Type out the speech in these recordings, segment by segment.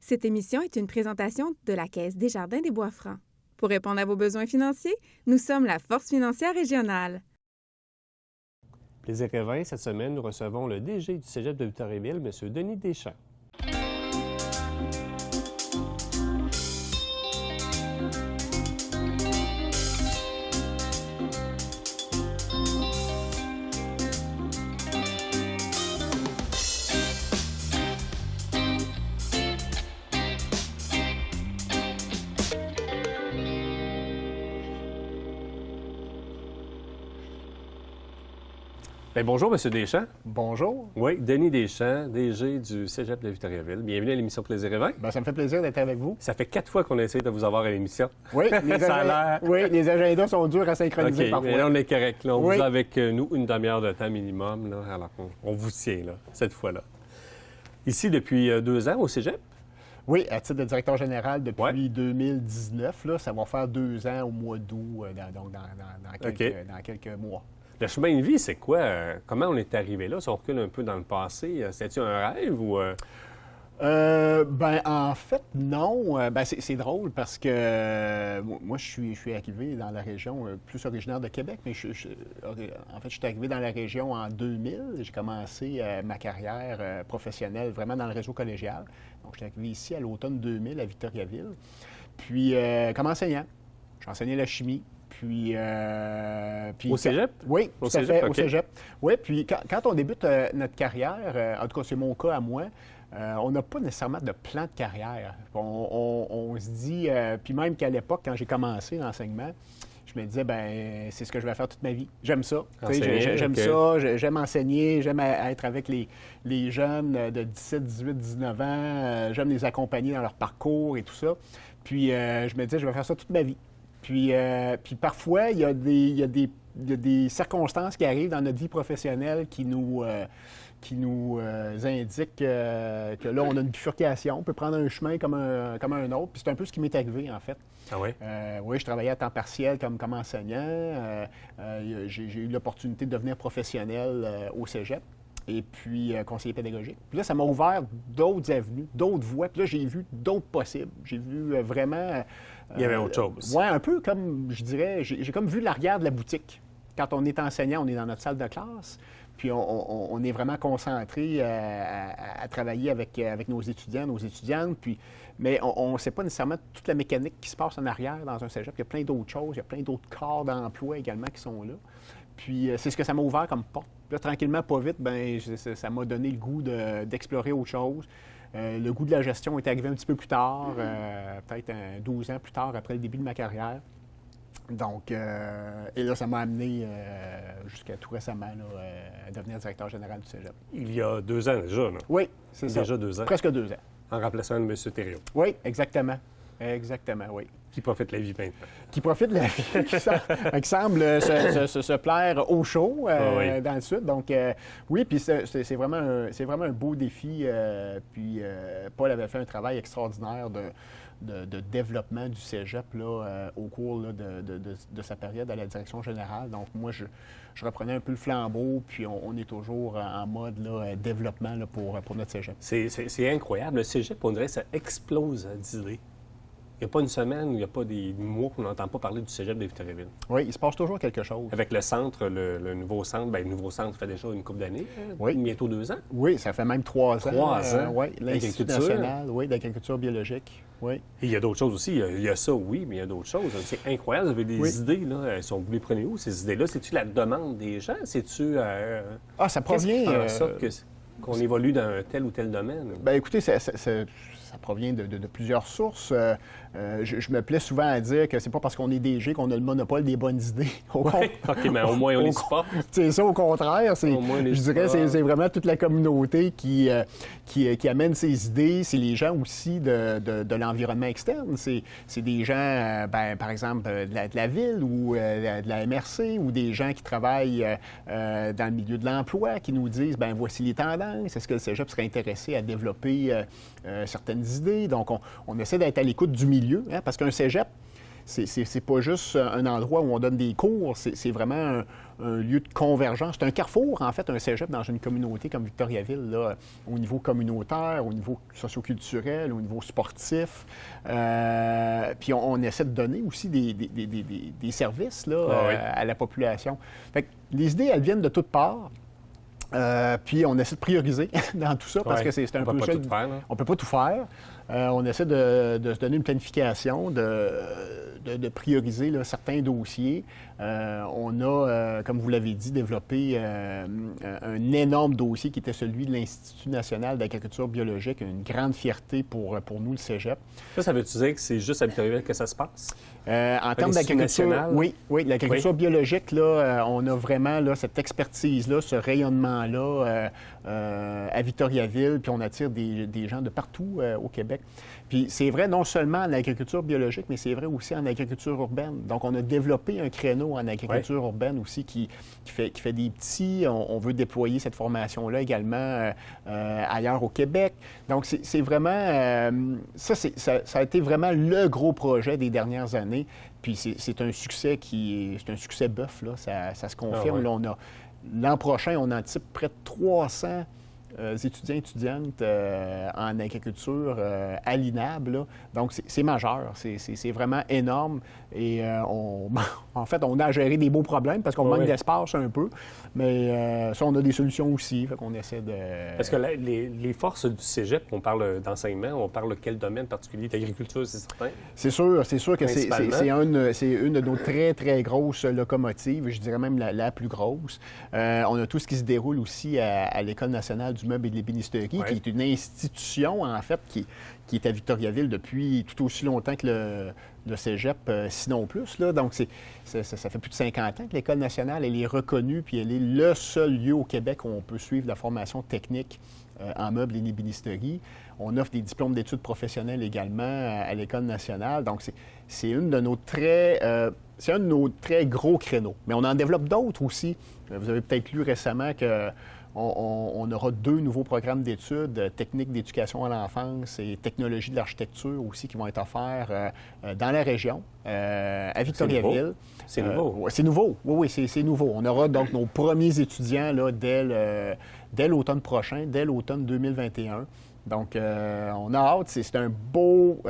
Cette émission est une présentation de la Caisse Desjardins des Bois-Francs. Pour répondre à vos besoins financiers, nous sommes la Force financière régionale. Plaisir et vin, cette semaine, nous recevons le DG du Cégep de Victoriaville, M. Denis Deschamps. Bien, bonjour, M. Deschamps. Bonjour. Oui, Denis Deschamps, DG du Cégep de Victoriaville. Bienvenue à l'émission Plaisir et vin. Bien, ça me fait plaisir d'être avec vous. Ça fait 4 fois qu'on essaie de vous avoir à l'émission. Oui, les agendas sont durs à synchroniser OK, parfois. mais là, on est correct. Là, on Oui. vous a avec nous une demi-heure de temps minimum. Là, alors, on vous tient, là, cette fois-là. Ici, depuis 2 ans, au Cégep? Oui, à titre de directeur général depuis Ouais. 2019. Là, ça va faire 2 ans au mois d'août, donc dans quelques mois. Le chemin de vie, c'est quoi? Comment on est arrivé là? Si on recule un peu dans le passé, c'était-tu un rêve ou... En fait, non. C'est drôle parce que moi, je suis arrivé dans la région plus originaire de Québec, mais je suis arrivé dans la région en 2000. J'ai commencé ma carrière professionnelle vraiment dans le réseau collégial. Donc, je suis arrivé ici à l'automne 2000 à Victoriaville. Puis, comme enseignant, j'ai enseigné la chimie. Puis Au Cégep? Oui, Au tout à Cégep, fait, au OK. Cégep. Oui, puis quand on débute notre carrière, en tout cas, c'est mon cas à moi, on n'a pas nécessairement de plan de carrière. On se dit, puis même qu'à l'époque, quand j'ai commencé l'enseignement, je me disais, ben c'est ce que je vais faire toute ma vie. J'aime ça. Tu sais, Enseigner, j'aime OK. ça, j'aime enseigner, j'aime être avec les jeunes de 17, 18, 19 ans, j'aime les accompagner dans leur parcours et tout ça. Puis je me disais, je vais faire ça toute ma vie. Puis parfois, il y a des circonstances qui arrivent dans notre vie professionnelle qui nous indiquent que là, on a une bifurcation. On peut prendre un chemin comme un autre. Puis c'est un peu ce qui m'est arrivé, en fait. Ah oui? Oui, je travaillais à temps partiel comme enseignant. J'ai eu l'opportunité de devenir professionnel au Cégep et puis conseiller pédagogique. Puis là, ça m'a ouvert d'autres avenues, d'autres voies. Puis là, j'ai vu d'autres possibles. J'ai vu vraiment... Il y avait autre chose. Oui, un peu comme, je dirais, j'ai comme vu l'arrière de la boutique. Quand on est enseignant, on est dans notre salle de classe, puis on est vraiment concentré à travailler avec nos étudiants, nos étudiantes, mais on ne sait pas nécessairement toute la mécanique qui se passe en arrière dans un cégep. Il y a plein d'autres choses, il y a plein d'autres corps d'emploi également qui sont là. Puis c'est ce que ça m'a ouvert comme porte. Puis là, tranquillement, pas vite, ça m'a donné le goût d'explorer autre chose. Le goût de la gestion est arrivé un petit peu plus tard, peut-être 12 ans plus tard, après le début de ma carrière. Donc, et là, ça m'a amené jusqu'à tout récemment là, à devenir directeur général du Cégep. Il y a 2 ans déjà, là. Oui, c'est ça. Déjà 2 ans. Presque 2 ans. En remplaçant de M. Thériault, Oui, exactement. Exactement, oui. qui profite la vie maintenant. Qui profite de la vie, qui semble se plaire au chaud oui. dans le Sud. Donc, oui, puis c'est vraiment un beau défi. Puis Paul avait fait un travail extraordinaire de développement du cégep là, au cours là, de sa période à la direction générale. Donc, moi, je reprenais un peu le flambeau, puis on est toujours en mode là, développement là, pour notre cégep. C'est incroyable. Le cégep, on dirait que ça explose d'idées. Il n'y a pas une semaine, il n'y a pas des mois qu'on n'entend pas parler du Cégep de Victoriaville. Oui, il se passe toujours quelque chose. Avec le centre, le nouveau centre, bien, le nouveau centre fait déjà une couple d'années, Oui. bientôt 2 ans. Oui, ça fait même 3 ans. 3 ans. Oui, l'Institut D'agriculture. national d'agriculture biologique. Oui. Et il y a d'autres choses aussi. Il y a ça, oui, mais il y a d'autres choses. C'est incroyable. Vous avez des Oui. idées, là. Vous les prenez où, ces idées-là? C'est-tu la demande des gens? C'est-tu... Ah, ça qu'est-ce qui provient... fait en sorte qu'on évolue dans un tel ou tel domaine? Bien, écoutez, ça provient de plusieurs sources. Je me plais souvent à dire que c'est pas parce qu'on est DG qu'on a le monopole des bonnes idées. OK, mais au moins, on les supporte. C'est ça, au contraire. Au moins, les Je dirais supports. c'est vraiment toute la communauté qui amène ses idées. C'est les gens aussi de l'environnement externe. C'est des gens, par exemple, de la ville ou de la MRC ou des gens qui travaillent dans le milieu de l'emploi qui nous disent, ben voici les tendances. Est-ce que le cégep serait intéressé à développer certaines idées? Donc, on essaie d'être à l'écoute du milieu, hein, parce qu'un cégep, c'est pas juste un endroit où on donne des cours, c'est vraiment un lieu de convergence. C'est un carrefour, en fait, un cégep dans une communauté comme Victoriaville, là, au niveau communautaire, au niveau socioculturel, au niveau sportif. Puis on essaie de donner aussi des services là, à la population. Fait que les idées, elles viennent de toutes parts. Puis on essaie de prioriser dans tout ça parce que c'est un peu ça. On ne peut pas tout faire. On essaie de se donner une planification, de prioriser là, certains dossiers. On a, comme vous l'avez dit, développé un énorme dossier qui était celui de l'Institut national d'agriculture biologique, une grande fierté pour nous, le cégep. Ça veut-tu dire que c'est juste à Victoriaville que ça se passe? En termes d'agriculture, oui, l'agriculture biologique, là, on a vraiment là, cette expertise-là, ce rayonnement-là à Victoriaville, puis on attire des gens de partout au Québec. Puis c'est vrai non seulement en agriculture biologique, mais c'est vrai aussi en agriculture urbaine. Donc on a développé un créneau en agriculture urbaine aussi qui fait des petits. On veut déployer cette formation-là également ailleurs au Québec. Donc c'est vraiment... ça a été vraiment le gros projet des dernières années. Puis c'est un succès c'est un succès bœuf, là. Ça se confirme. Là, l'an prochain, on anticipe près de 300 étudiantes en agriculture à l'INAB. Là. Donc, c'est majeur. C'est vraiment énorme. Et en fait, on a à gérer des beaux problèmes parce qu'on manque d'espace un peu. Mais ça, on a des solutions aussi. Fait qu'on essaie de... Parce que les forces du cégep, on parle d'enseignement, on parle de quel domaine particulier? D'agriculture, c'est certain? C'est sûr que c'est une de nos très, très grosses locomotives. Je dirais même la plus grosse. On a tout ce qui se déroule aussi à l'École nationale du meuble et de l'ébénisterie, qui est une institution, en fait, qui est à Victoriaville depuis tout aussi longtemps que le cégep, sinon plus. Là. Donc, ça fait plus de 50 ans que l'École nationale, elle est reconnue, puis elle est le seul lieu au Québec où on peut suivre la formation technique en meubles et en ébénisterie. On offre des diplômes d'études professionnelles également à l'École nationale. Donc, c'est un de nos très gros créneaux. Mais on en développe d'autres aussi. Vous avez peut-être lu récemment que on aura 2 nouveaux programmes d'études, techniques d'éducation à l'enfance et technologie de l'architecture aussi, qui vont être offerts dans la région, à Victoriaville. C'est nouveau? C'est nouveau. Oui, c'est nouveau. On aura donc nos premiers étudiants là, dès l'automne prochain, dès l'automne 2021. Donc, on a hâte. C'est un beau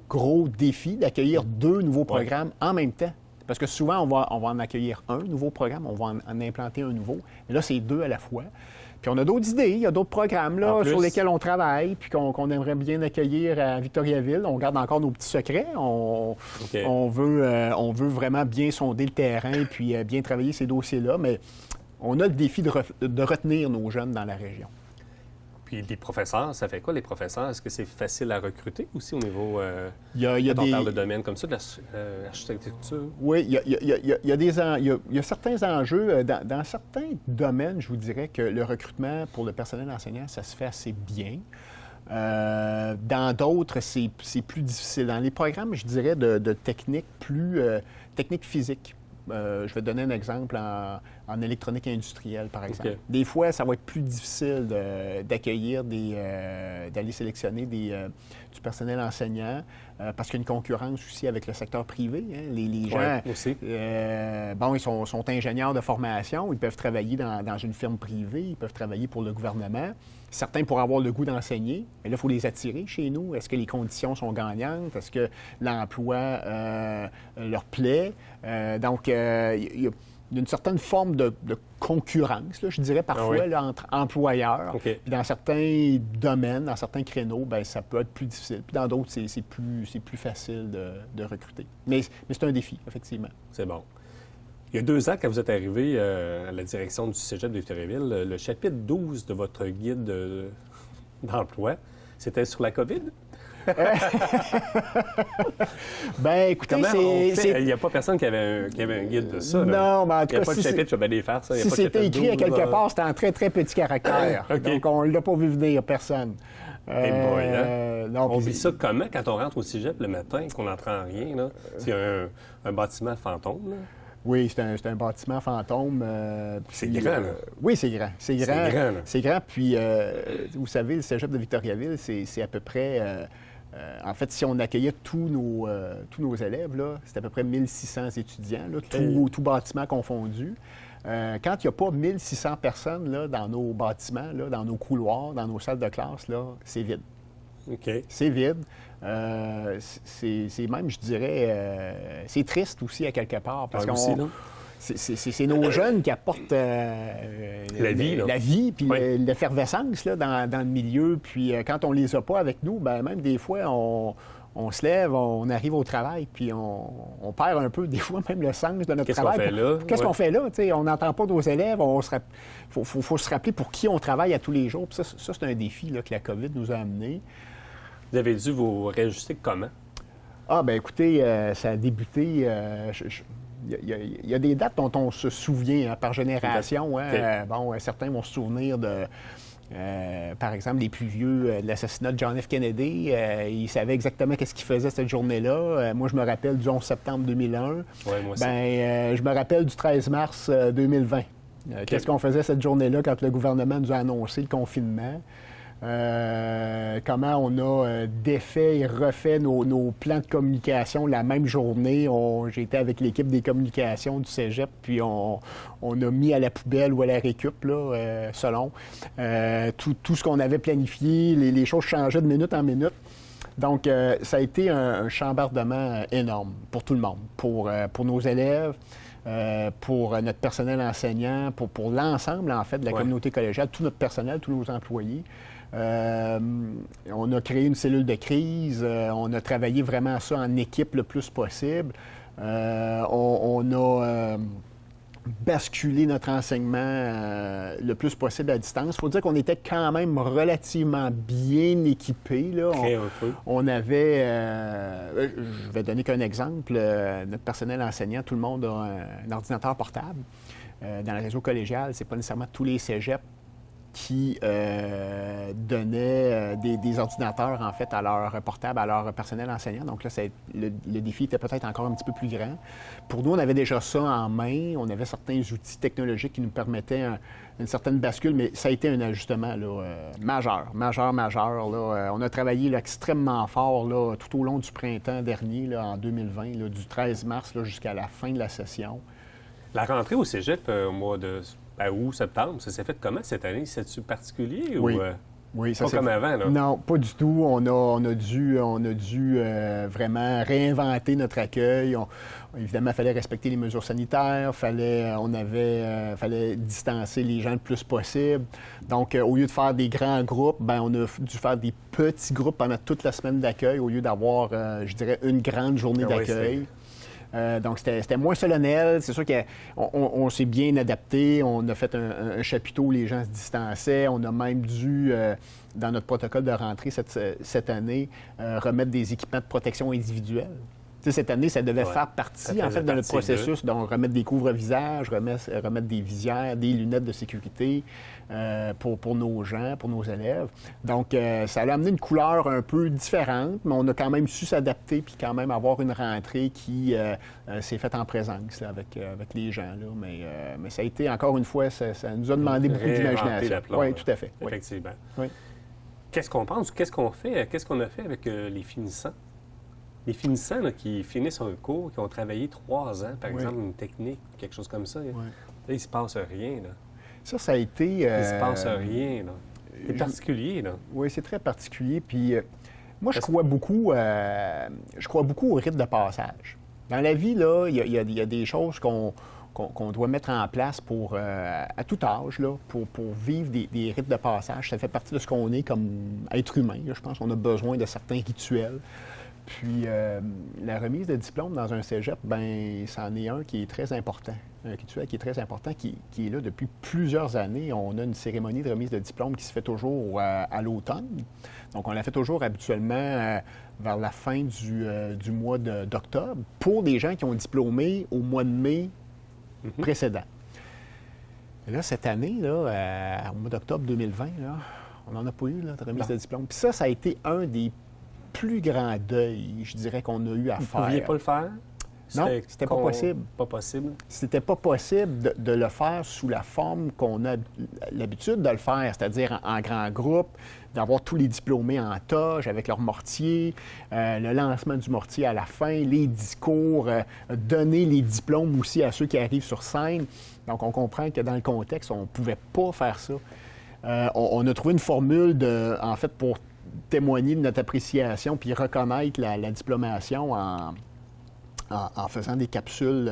gros défi d'accueillir 2 nouveaux programmes en même temps. Parce que souvent, on va en accueillir un nouveau programme, on va en implanter un nouveau. Mais là, c'est 2 à la fois. Puis on a d'autres idées, il y a d'autres programmes là, sur lesquels on travaille, puis qu'on aimerait bien accueillir à Victoriaville. On garde encore nos petits secrets. On veut vraiment bien sonder le terrain, puis bien travailler ces dossiers-là. Mais on a le défi de retenir nos jeunes dans la région. Puis les professeurs, ça fait quoi, les professeurs? Est-ce que c'est facile à recruter aussi au niveau... Il y a quand on parle de domaine comme ça, de l'architecture? Oui, il y a certains enjeux. Dans certains domaines, je vous dirais que le recrutement pour le personnel enseignant, ça se fait assez bien. Dans d'autres, c'est plus difficile. Dans les programmes, je dirais, de techniques techniques physiques. Je vais te donner un exemple en électronique industrielle, par exemple. Okay. Des fois, ça va être plus difficile d'accueillir d'aller sélectionner du personnel enseignant parce qu'il y a une concurrence aussi avec le secteur privé. Hein. Les gens, aussi. Ils sont ingénieurs de formation, ils peuvent travailler dans une firme privée, ils peuvent travailler pour le gouvernement. Certains pourraient avoir le goût d'enseigner, mais là, il faut les attirer chez nous. Est-ce que les conditions sont gagnantes? Est-ce que l'emploi leur plaît? Donc, il y a une certaine forme de concurrence, là, je dirais parfois, là, entre employeurs. Okay. Puis dans certains domaines, dans certains créneaux, bien, ça peut être plus difficile. Puis dans d'autres, c'est plus facile de recruter. Mais c'est un défi, effectivement. C'est bon. Il y a 2 ans, quand vous êtes arrivé à la direction du cégep de Victoriaville, le chapitre 12 de votre guide d'emploi, c'était sur la COVID? Bien, écoutez, il n'y a pas personne qui avait un guide de ça. Non, mais en tout cas, il n'y a pas de chapitre, je vais bien les faire, ça. Si c'était écrit à quelque part, c'était en très, très petit caractère. Okay. Donc, on ne l'a pas vu venir, personne. On vit ça comment quand on rentre au cégep le matin, qu'on n'entend rien? Là? C'est un bâtiment fantôme, là? Oui, c'est un bâtiment fantôme. C'est grand, là. Oui, c'est grand. C'est grand. C'est grand, là. C'est grand. Puis, vous savez, le cégep de Victoriaville, c'est à peu près En fait, si on accueillait tous nos élèves, là, c'est à peu près 1600 étudiants, là, tout bâtiment confondu. Quand il n'y a pas 1600 personnes là, dans nos bâtiments, là, dans nos couloirs, dans nos salles de classe, là, c'est vide. OK. C'est vide. C'est même, je dirais, c'est triste aussi à quelque part. Parce que c'est nos jeunes qui apportent la vie puis l'effervescence là, dans le milieu. Puis quand on les a pas avec nous, ben même des fois, on se lève, on arrive au travail, puis on perd un peu, des fois, même le sens de notre travail. Qu'est-ce qu'on fait là? On n'entend pas nos élèves. Faut se rappeler pour qui on travaille à tous les jours. Puis ça c'est un défi là, que la COVID nous a amené. Vous avez dû vous réajuster comment? Ah, bien, écoutez, ça a débuté... Il y a des dates dont on se souvient par génération. Hein. Bon, certains vont se souvenir de... par exemple, les plus vieux de l'assassinat de John F. Kennedy. Ils savaient exactement qu'est-ce qu'ils faisaient cette journée-là. Moi, je me rappelle du 11 septembre 2001. Oui, moi aussi. Je me rappelle du 13 mars 2020. Qu'est-ce qu'on faisait cette journée-là quand le gouvernement nous a annoncé le confinement? Comment on a défait et refait nos plans de communication la même journée. J'étais avec l'équipe des communications du cégep, puis on a mis à la poubelle ou à la récup, là, selon tout ce qu'on avait planifié. Les choses changeaient de minute en minute. Donc, ça a été un chambardement énorme pour tout le monde, pour nos élèves, pour notre personnel enseignant, pour l'ensemble, en fait, de la communauté collégiale, tout notre personnel, tous nos employés. On a créé une cellule de crise, on a travaillé vraiment ça en équipe le plus possible. On a basculé notre enseignement le plus possible à distance. Il faut dire qu'on était quand même relativement bien équipés. Là. On avait, je vais donner qu'un exemple, notre personnel enseignant, tout le monde a un ordinateur portable. Dans le réseau collégial, c'est pas nécessairement tous les cégeps qui donnaient des ordinateurs, en fait, à leur portable, à leur personnel enseignant. Donc là, le défi était peut-être encore un petit peu plus grand. Pour nous, on avait déjà ça en main. On avait certains outils technologiques qui nous permettaient une certaine bascule, mais ça a été un ajustement là, majeur. Là. On a travaillé là, extrêmement fort là, tout au long du printemps dernier, là, en 2020, là, du 13 mars là, jusqu'à la fin de la session. La rentrée au cégep au mois de août, septembre, ça s'est fait comment cette année? C'est-tu particulier oui. ou oui, ça pas comme avant? Là? Non, pas du tout. On a dû vraiment réinventer notre accueil. Évidemment, il fallait respecter les mesures sanitaires, fallait distancer les gens le plus possible. Donc, au lieu de faire des grands groupes, bien, on a dû faire des petits groupes pendant toute la semaine d'accueil au lieu d'avoir, je dirais, une grande journée d'accueil. Donc, c'était moins solennel. C'est sûr qu'on s'est bien adapté. On a fait un chapiteau où les gens se distançaient. On a même dû, dans notre protocole de rentrée cette année, remettre des équipements de protection individuelle. Tu sais, cette année, ça devait faire partie, en fait, de notre processus. Donc, remettre des couvre-visages, remettre des visières, des lunettes de sécurité pour nos gens, pour nos élèves. Donc, ça a amené une couleur un peu différente, mais on a quand même su s'adapter puis quand même avoir une rentrée qui s'est faite en présence là, avec les gens. Là. Mais ça a été, encore une fois, ça nous a demandé beaucoup d'imagination. Oui, tout à fait. Effectivement. Oui. Qu'est-ce qu'on pense? Qu'est-ce qu'on fait? Qu'est-ce qu'on a fait avec les finissants? Les finissants là, qui finissent un cours, qui ont travaillé 3 ans, par exemple, une technique, quelque chose comme ça, là, il ne se passe rien. Là. Ça a été... Il ne se passe rien. Là. C'est particulier. Là. Oui, c'est très particulier. Puis moi, je crois beaucoup au rite de passage. Dans la vie, là, il y a des choses qu'on doit mettre en place à tout âge, là, pour vivre des rites de passage. Ça fait partie de ce qu'on est comme être humain. Là, je pense qu'on a besoin de certains rituels. Puis, la remise de diplôme dans un cégep, bien, c'en est un qui est très important. Un rituel qui est très important, qui est là depuis plusieurs années. On a une cérémonie de remise de diplôme qui se fait toujours à l'automne. Donc, on la fait toujours habituellement vers la fin du mois d'octobre pour des gens qui ont diplômé au mois de mai précédent. Et là, cette année, là, au mois d'octobre 2020, là, on n'en a pas eu de remise de diplôme. Puis ça a été un des plus grand deuil, je dirais, qu'on a eu à faire. Vous ne pouviez pas le faire? Non, c'était pas possible. Pas possible? C'était pas possible de le faire sous la forme qu'on a l'habitude de le faire, c'est-à-dire en grand groupe, d'avoir tous les diplômés en toge avec leur mortier, le lancement du mortier à la fin, les discours, donner les diplômes aussi à ceux qui arrivent sur scène. Donc, on comprend que dans le contexte, on ne pouvait pas faire ça. On a trouvé une formule, en fait, pour témoigner de notre appréciation puis reconnaître la diplomation en faisant des capsules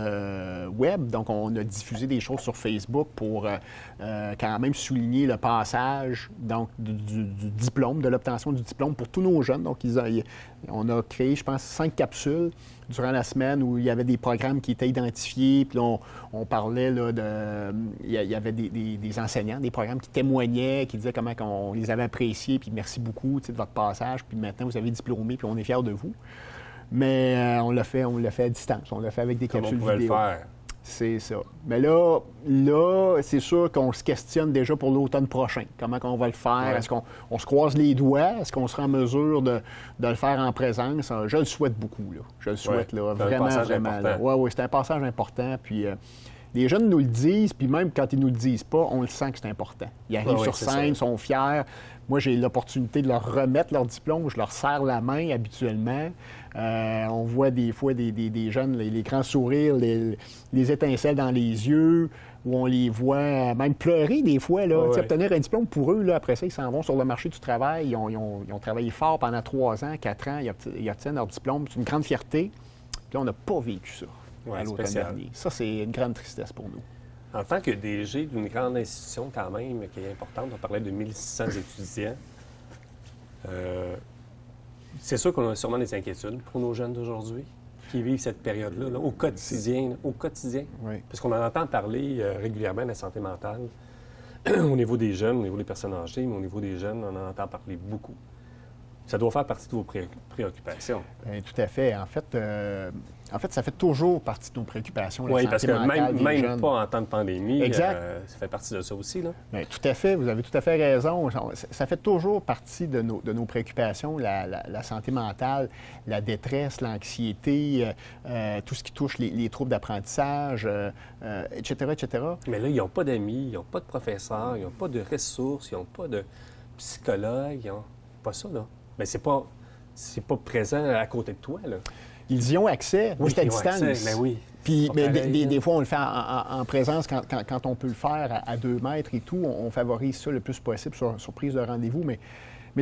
web. Donc, on a diffusé des choses sur Facebook pour quand même souligner le passage du diplôme, de l'obtention du diplôme pour tous nos jeunes. Donc, on a créé, je pense, 5 capsules durant la semaine où il y avait des programmes qui étaient identifiés. Puis là, on parlait là, il y avait des enseignants, des programmes qui témoignaient, qui disaient comment on les avait appréciés, puis merci beaucoup de votre passage, puis maintenant vous avez diplômé, puis on est fiers de vous. Mais on l'a fait à distance. On l'a fait avec des capsules vidéo. On pouvait le faire. C'est ça. Mais là, c'est sûr qu'on se questionne déjà pour l'automne prochain. Comment on va le faire? Ouais. Est-ce qu'on se croise les doigts? Est-ce qu'on sera en mesure de le faire en présence? Je le souhaite beaucoup, là. Je le souhaite, là. Vraiment. Oui, c'est un passage important. Puis les jeunes nous le disent, puis même quand ils nous le disent pas, on le sent que c'est important. Ils arrivent sur scène, ils sont fiers. Moi, j'ai l'opportunité de leur remettre leur diplôme. Je leur serre la main habituellement. On voit des fois des jeunes, les grands sourires, les étincelles dans les yeux, où on les voit même pleurer des fois. Là. Obtenir un diplôme pour eux, là, après ça, ils s'en vont sur le marché du travail. Ils ont travaillé fort pendant 3 ans, 4 ans. Ils obtiennent leur diplôme. C'est une grande fierté. Puis là, on n'a pas vécu ça à l'automne dernier. Ça, c'est une grande tristesse pour nous. En tant que DG d'une grande institution quand même, qui est importante, on parlait de 1600 étudiants, c'est sûr qu'on a sûrement des inquiétudes pour nos jeunes d'aujourd'hui qui vivent cette période-là, là, au quotidien. Oui. Parce qu'on en entend parler régulièrement de la santé mentale au niveau des jeunes, au niveau des personnes âgées, mais au niveau des jeunes, on en entend parler beaucoup. Ça doit faire partie de vos préoccupations. Bien, tout à fait. En fait, ça fait toujours partie de nos préoccupations. Oui, parce que même pas en temps de pandémie, ça fait partie de ça aussi. Là. Bien, tout à fait. Vous avez tout à fait raison. Ça fait toujours partie de nos préoccupations, la santé mentale, la détresse, l'anxiété, tout ce qui touche les troubles d'apprentissage, etc., etc. Mais là, ils n'ont pas d'amis, ils n'ont pas de professeurs, ils n'ont pas de ressources, ils n'ont pas de psychologue, ils n'ont pas ça, là. Mais c'est pas présent à côté de toi, là. Ils y ont accès, oui, c'est à distance. Mais oui. Puis, mais des fois, on le fait en présence quand on peut le faire à 2 mètres et tout. On favorise ça le plus possible sur prise de rendez-vous. Mais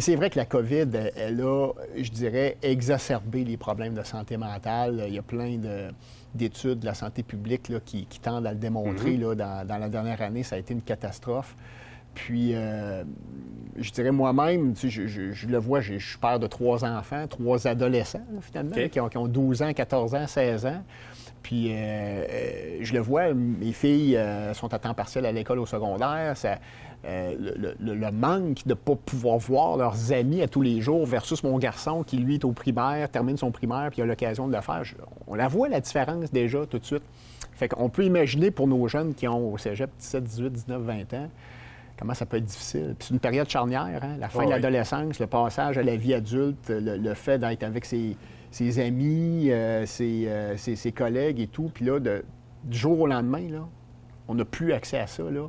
c'est vrai que la COVID, elle a, je dirais, exacerbé les problèmes de santé mentale. Il y a plein d'études de la santé publique là, qui tendent à le démontrer. Là, dans la dernière année, ça a été une catastrophe. Puis, je dirais moi-même, tu sais, je le vois, je suis père de 3 enfants, 3 adolescents, là, finalement, là, qui ont 12 ans, 14 ans, 16 ans. Puis, je le vois, mes filles sont à temps partiel à l'école au secondaire. Le manque de ne pas pouvoir voir leurs amis à tous les jours versus mon garçon qui, lui, est au primaire, termine son primaire, puis a l'occasion de le faire. On la voit, la différence, déjà, tout de suite. Fait qu'on peut imaginer pour nos jeunes qui ont au cégep 17, 18, 19, 20 ans, comment ça peut être difficile. Puis c'est une période charnière, hein? La fin de l'adolescence, le passage à la vie adulte, le fait d'être avec ses amis, ses collègues et tout. Puis là, du jour au lendemain, là, on n'a plus accès à ça. Là.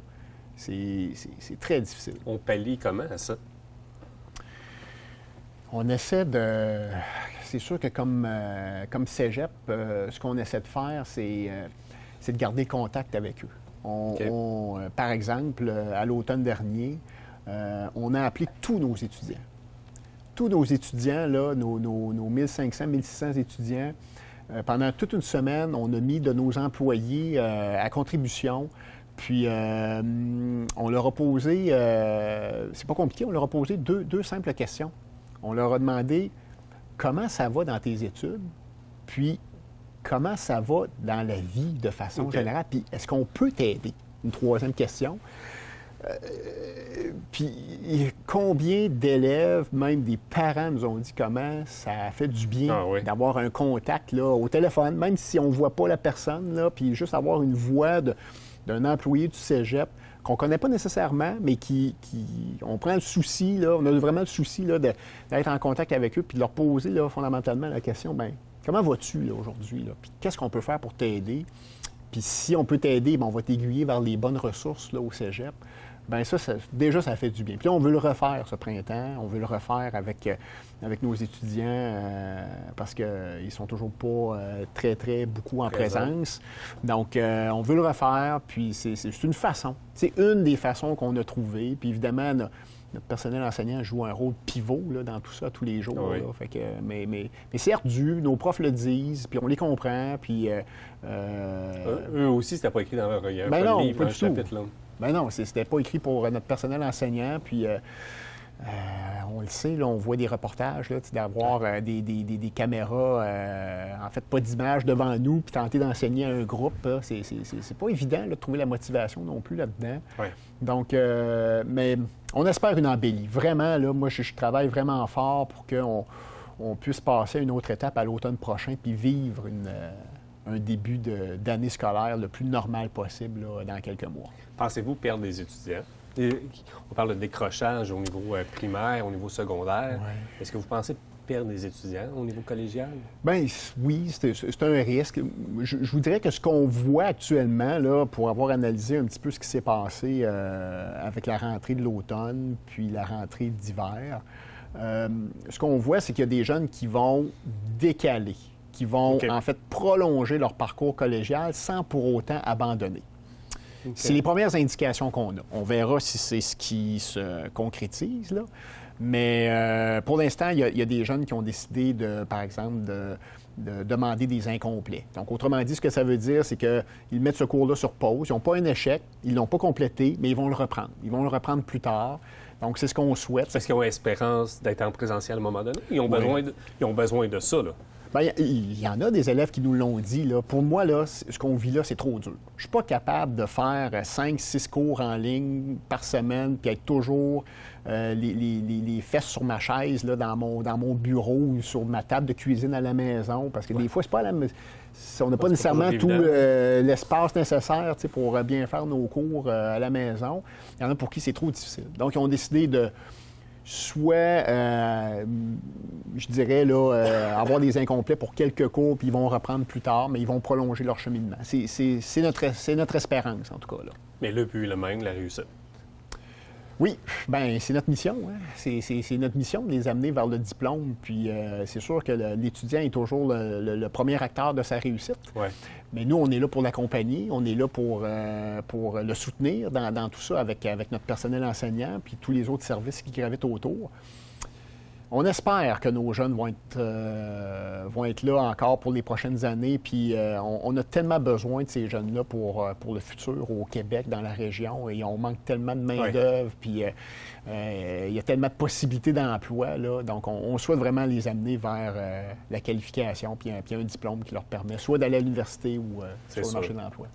C'est très difficile. On pallie comment à ça? On essaie de... C'est sûr que comme cégep, ce qu'on essaie de faire, c'est de garder contact avec eux. Par exemple, à l'automne dernier, on a appelé tous nos étudiants. Tous nos étudiants, là, nos 1500, 1600 étudiants, pendant toute une semaine, on a mis de nos employés à contribution. Puis, on leur a posé, c'est pas compliqué, on leur a posé deux simples questions. On leur a demandé comment ça va dans tes études, puis comment ça va dans la vie de façon générale, puis est-ce qu'on peut t'aider? Une 3e question. Puis combien d'élèves, même des parents, nous ont dit comment ça fait du bien d'avoir un contact là, au téléphone, même si on ne voit pas la personne, là, puis juste avoir une voix d'un employé du cégep qu'on ne connaît pas nécessairement, mais on prend le souci, là, on a vraiment le souci là, d'être en contact avec eux, puis de leur poser là, fondamentalement la question, bien, comment vas-tu là, aujourd'hui? Là? Puis qu'est-ce qu'on peut faire pour t'aider? Puis si on peut t'aider, bien, on va t'aiguiller vers les bonnes ressources là, au cégep. Bien ça, déjà, ça fait du bien. Puis là, on veut le refaire ce printemps. On veut le refaire avec nos étudiants parce qu'ils ne sont toujours pas très, très beaucoup en présence. Donc, on veut le refaire, puis c'est une façon. C'est une des façons qu'on a trouvées. Puis évidemment, notre personnel enseignant joue un rôle pivot là, dans tout ça tous les jours. Oui. Là. Fait que, mais c'est ardu, nos profs le disent, puis on les comprend. Puis, eux aussi, c'était pas écrit dans leur livre, pas du tout. chapitre. Là. Ben non, c'était pas écrit pour notre personnel enseignant. Puis, on le sait, là, on voit des reportages, d'avoir des caméras, en fait, pas d'image devant nous, puis tenter d'enseigner à un groupe. C'est pas évident là, de trouver la motivation non plus là-dedans. Ouais. Donc, mais on espère une embellie. Vraiment, là, moi, je travaille vraiment fort pour qu'on puisse passer à une autre étape à l'automne prochain, puis vivre un début d'année scolaire le plus normal possible là, dans quelques mois. Pensez-vous perdre des étudiants? On parle de décrochage au niveau primaire, au niveau secondaire. Ouais. Est-ce que vous pensez perdre des étudiants au niveau collégial? Bien, oui, c'est un risque. Je vous dirais que ce qu'on voit actuellement, là, pour avoir analysé un petit peu ce qui s'est passé avec la rentrée de l'automne, puis la rentrée d'hiver, ce qu'on voit, c'est qu'il y a des jeunes qui vont décaler, qui vont en fait prolonger leur parcours collégial sans pour autant abandonner. Okay. C'est les premières indications qu'on a. On verra si c'est ce qui se concrétise, là. Mais pour l'instant, il y a des jeunes qui ont décidé, par exemple, de demander des incomplets. Donc, autrement dit, ce que ça veut dire, c'est qu'ils mettent ce cours-là sur pause. Ils n'ont pas un échec, ils ne l'ont pas complété, mais ils vont le reprendre. Ils vont le reprendre plus tard. Donc, c'est ce qu'on souhaite. Est-ce qu'ils ont espérance d'être en présentiel à un moment donné? Ils ont besoin de ça, là. Bien, il y en a des élèves qui nous l'ont dit. Là. Pour moi, là, ce qu'on vit là, c'est trop dur. Je ne suis pas capable de faire 5-6 cours en ligne par semaine puis être toujours les fesses sur ma chaise là, dans mon bureau ou sur ma table de cuisine à la maison. Parce que des fois, c'est pas on n'a pas nécessairement tout l'espace nécessaire pour bien faire nos cours à la maison. Il y en a pour qui c'est trop difficile. Donc, ils ont décidé de soit, je dirais, là, avoir des incomplets pour quelques cours, puis ils vont reprendre plus tard, mais ils vont prolonger leur cheminement. C'est notre espérance, en tout cas. Là. Mais le but est le même, la réussite. Oui, bien, c'est notre mission. Hein? C'est notre mission de les amener vers le diplôme. Puis c'est sûr que l'étudiant est toujours le premier acteur de sa réussite. Ouais. Mais nous, on est là pour l'accompagner, on est là pour le soutenir dans tout ça avec notre personnel enseignant puis tous les autres services qui gravitent autour. On espère que nos jeunes vont être là encore pour les prochaines années. Puis on a tellement besoin de ces jeunes-là pour le futur au Québec, dans la région. Et on manque tellement de main-d'œuvre. Puis il y a tellement de possibilités d'emploi. Là, donc on souhaite vraiment les amener vers la qualification puis un diplôme qui leur permet soit d'aller à l'université ou sur le marché de l'emploi.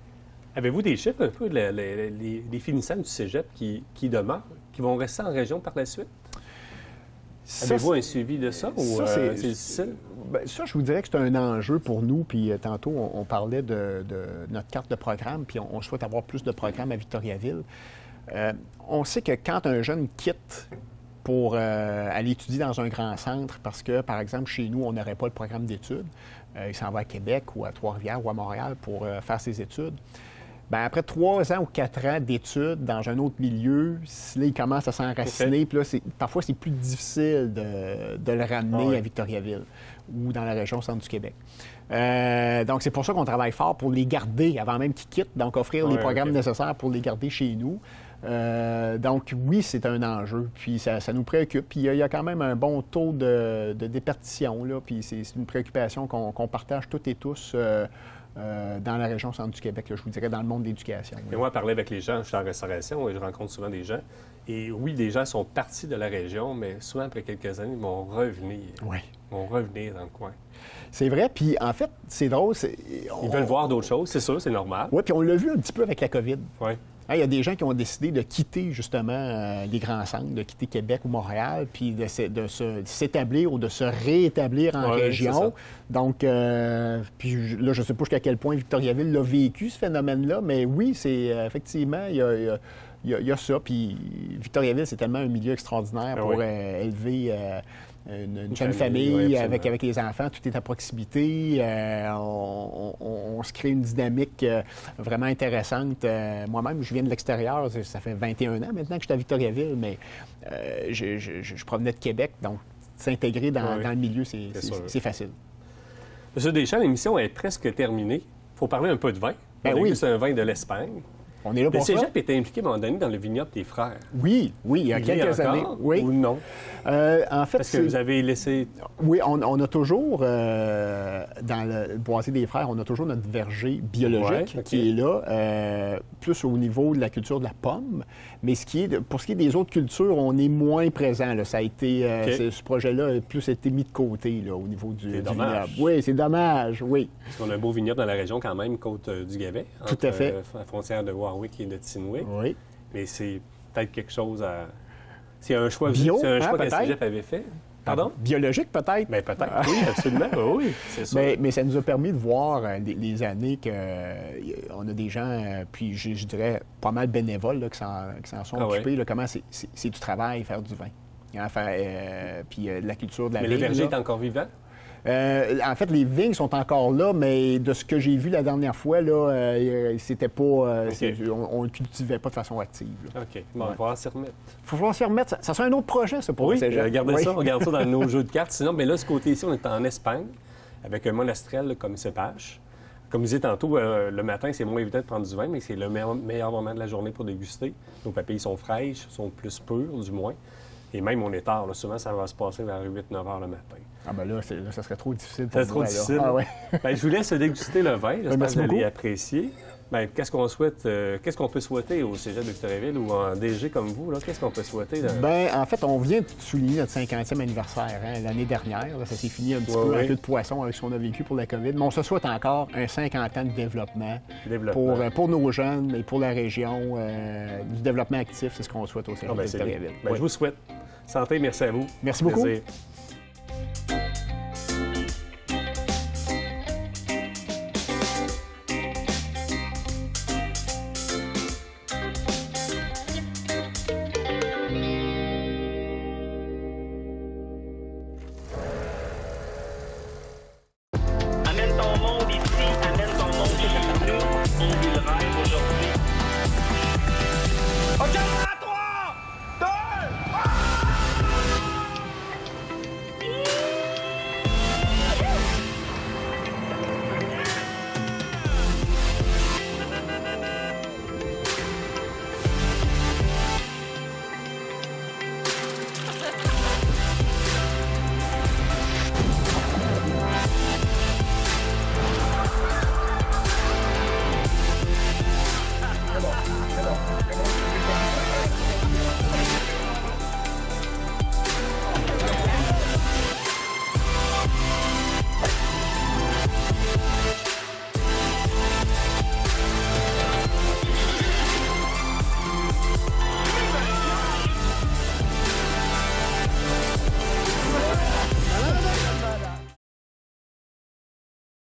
Avez-vous des chiffres un peu des finissants du cégep qui demeurent, qui vont rester en région par la suite? Avez-vous un suivi de ça ou c'est difficile? Bien, ça, je vous dirais que c'est un enjeu pour nous. Puis tantôt, on parlait de notre carte de programme, puis on souhaite avoir plus de programmes à Victoriaville. On sait que quand un jeune quitte pour aller étudier dans un grand centre, parce que, par exemple, chez nous, on n'aurait pas le programme d'études, il s'en va à Québec ou à Trois-Rivières ou à Montréal pour faire ses études. Bien, après 3 ans ou 4 ans d'études dans un autre milieu, là, il commence à s'enraciner. Puis là, parfois, c'est plus difficile de le ramener à Victoriaville ou dans la région centre du Québec. Donc, c'est pour ça qu'on travaille fort pour les garder avant même qu'ils quittent, donc offrir les programmes nécessaires pour les garder chez nous. Donc, oui, c'est un enjeu, puis ça nous préoccupe. Puis il y a quand même un bon taux de déperdition, là, puis c'est une préoccupation qu'on partage toutes et tous dans la région centre du Québec, là, je vous dirais, dans le monde de l'éducation. Et moi, parler avec les gens, je suis en restauration et je rencontre souvent des gens. Et oui, des gens sont partis de la région, mais souvent, après quelques années, ils vont revenir. Oui. Ils vont revenir dans le coin. C'est vrai, puis en fait, c'est drôle. Ils veulent voir d'autres choses, c'est sûr, c'est normal. Oui, puis on l'a vu un petit peu avec la COVID. Oui. Il y a des gens qui ont décidé de quitter, justement, les grands centres, de quitter Québec ou Montréal, puis de s'établir ou de se réétablir en région. Donc, puis là, je ne sais pas jusqu'à quel point Victoriaville l'a vécu, ce phénomène-là, mais oui, c'est effectivement, il y a ça. Puis Victoriaville, c'est tellement un milieu extraordinaire pour élever une jeune famille oui, avec les enfants, tout est à proximité. On se crée une dynamique vraiment intéressante. Moi-même, je viens de l'extérieur, ça fait 21 ans maintenant que je suis à Victoriaville, mais je provenais de Québec, donc s'intégrer dans le milieu, c'est facile. Monsieur Deschamps, l'émission est presque terminée. Il faut parler un peu de vin. C'est un vin de l'Espagne. On est là pour le ça. Cégep était impliqué à un moment donné dans le vignoble des frères. Oui, il y a quelques années. Oui. Ou non? En fait, parce que vous avez laissé... Oui, on a toujours, dans le boisé des frères, on a toujours notre verger biologique qui est là, plus au niveau de la culture de la pomme. Mais pour ce qui est des autres cultures, on est moins présent. Là. Ça a été, ce projet-là a plus été mis de côté là, au niveau du vignoble. Oui, c'est dommage, oui. Parce qu'on a un beau vignoble dans la région quand même, côte du Gavet. Tout à fait. La frontière de Warwick et de Tinwick. Oui. Mais c'est peut-être quelque chose à... C'est un choix bio, c'est un choix que le Cégep avait fait. Pardon? Biologique, peut-être? Bien, peut-être, oui, absolument. Oui, c'est sûr. Mais ça nous a permis de voir les années qu'on a des gens, puis je dirais pas mal bénévoles là, qui s'en sont occupés, là, comment c'est du travail, faire du vin. Puis la culture de la vigne. Mais le verger là, est encore vivant? En fait, les vignes sont encore là, mais de ce que j'ai vu la dernière fois, là, c'était pas. On ne cultivait pas de façon active. Là. OK. Bon, il va falloir s'y remettre. Il va falloir s'y remettre. Ça sera un autre projet, ça, pour le Cégep. Regardez ça, on regarde ça dans nos jeux de cartes. Sinon, mais là, ce côté-ci, on est en Espagne, avec un monastrel là, comme cépage. Comme je disais tantôt, le matin, c'est moins évident de prendre du vin, mais c'est le meilleur moment de la journée pour déguster. Nos papilles sont fraîches, sont plus pures, du moins. Et même, on est tard. Là. Souvent, ça va se passer vers 8-9 heures le matin. Ah ben là, ça serait trop difficile pour moi. C'est trop difficile. Ah, ouais. Je vous laisse déguster le vin. J'espère que vous allez beaucoup. apprécier. Qu'est-ce qu'on souhaite, qu'est-ce qu'on peut souhaiter au Cégep de Victoriaville ou en DG comme vous? Là? Qu'est-ce qu'on peut souhaiter? En fait, on vient de souligner notre 50e anniversaire l'année dernière. Là, ça s'est fini un petit peu en queue de poisson avec ce qu'on a vécu pour la COVID. Mais on se souhaite encore un 50 ans de développement. Pour nos jeunes et pour la région. Du développement actif, c'est ce qu'on souhaite au Cégep de Victoriaville. Je vous souhaite santé. Merci à vous. Merci beaucoup. Plaisir.